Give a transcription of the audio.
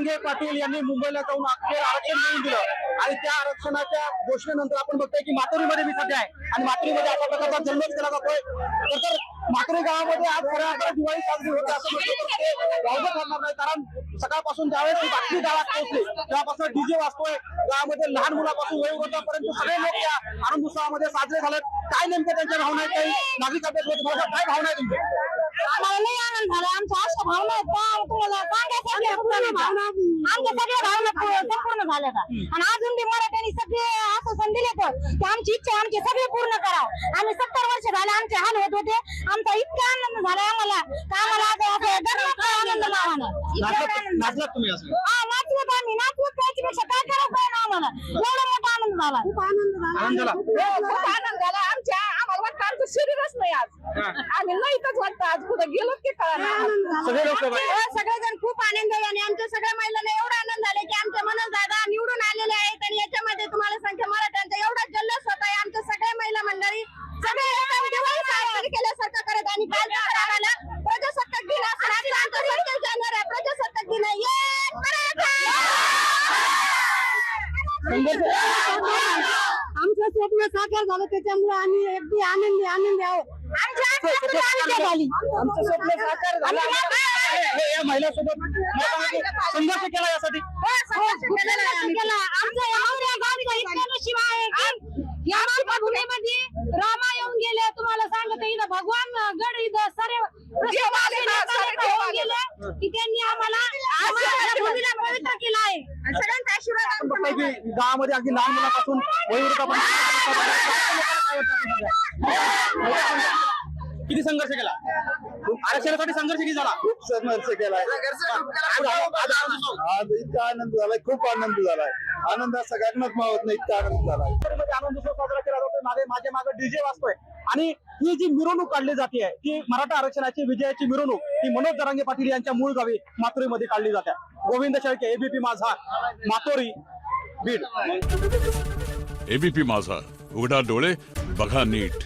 जरांगे पाटील यांनी मुंबईला जाऊन अखेर आरक्षण मिळवून दिलं आणि त्या आरक्षणाच्या घोषणेनंतर आपण बघतोय की माथुरीमध्ये मी सध्या आहे आणि माथुरीमध्ये अशा प्रकारचा जल्लोष केला जातोय। तर माथुरी गावामध्ये आज खऱ्या अर्थाने दिवाळी साजरी होते असं म्हटलं तर ते वावगं ठरणार नाही, कारण सकाळपासून ज्यावेळेस ही बातमी गावात पोहोचली तेव्हापासून डीजे वाजतोय, गावामध्ये लहान मुलापासून वयोवृद्धापर्यंत सगळे लोक या आनंद उत्सवामध्ये साजरे झालेत। काय नेमकं त्यांच्या भावना आहेत, काही नागरिकांच्या काय भावना आहे तुमच्या? आम्हाला नाही आनंद झाला, आमच्या अशा भावना आहेत का तुम्हाला सांगायसाठी आमच्या सगळ्या भावना संपूर्ण झाल्या का? आणि अजून बी मराठ्यांनी सगळे आश्वासन दिले तर की आमची इच्छा आमचे सगळे पूर्ण करावं। आम्ही 70 वर्ष झाले आमचे हाल होत होते, आमचा इतका आनंद झाला आम्हाला का आम्हाला आता आनंद मावाना नाचलात तुम्ही असं? नाचवत आम्ही नाचवत त्याच्यापेक्षा काय करायचं ना आम्हाला एवढा मोठा आनंद झाला, खूप आनंद झाला, आनंद झाला, खूप आनंद झाला। आम्हाला वाटतं आमचं शरीरच नाही आज, आम्ही नाही इथंच वाटतं आज कुठं गेलो की सगळे लोक सगळेजण खूप आनंद आहे आणि आमच्या सगळ्या महिलांना एवढा आनंद झाला की आमच्या मनोज दादा निवडून आलेले आहेत आणि याच्यामध्ये तुम्हाला सांगते मराठ्यांचा एवढा जल्लोष होत आहे। आमच्या सगळ्या महिला मंडळी सगळे दिवाळी साजरी केल्यासारखं करत आणि काल आम्हाला प्रजासत्ताक दिन असं आमचा 27 जानेवारी प्रजासत्ताक दिन आमचं स्वप्न साकार झालं त्याच्यामुळे आम्ही अगदी आनंदी आहोत। झाली आमचं स्वप्न साकार झालं, या महिलांसोबत संघर्ष केला यासाठी रामा येऊन गेले, तुम्हाला सांगते इथं भगवान गड इथं सर्व गेले की त्यांनी आम्हाला पवित्र केलं आहे। सगळ्यांचा आशीर्वाद गावामध्ये अगदी लहान मुलापासून किती संघर्ष केला, आरक्षणासाठी संघर्ष किती झाला? खूप संघर्ष केलाय, आज इतका आनंद झालाय, खूप आनंद झालाय, आनंद सगळ्यांनाच मावत नाही, इतका आनंद झालाय। आनंद उत्सव साजरा केला जातोय, माझ्या मागे डीजे वाजतोय आणि ही जी मिरवणूक काढली जाते ती मराठा आरक्षणाची विजयाची मिरवणूक ही मनोज जरांगे पाटील यांच्या मूळ गावी माथुरीमध्ये काढली जाते। गोविंद शेळके, एबीपी माझा, माथुरी, बीड। एबीपी माझा, उघडा डोळे बघा नीट।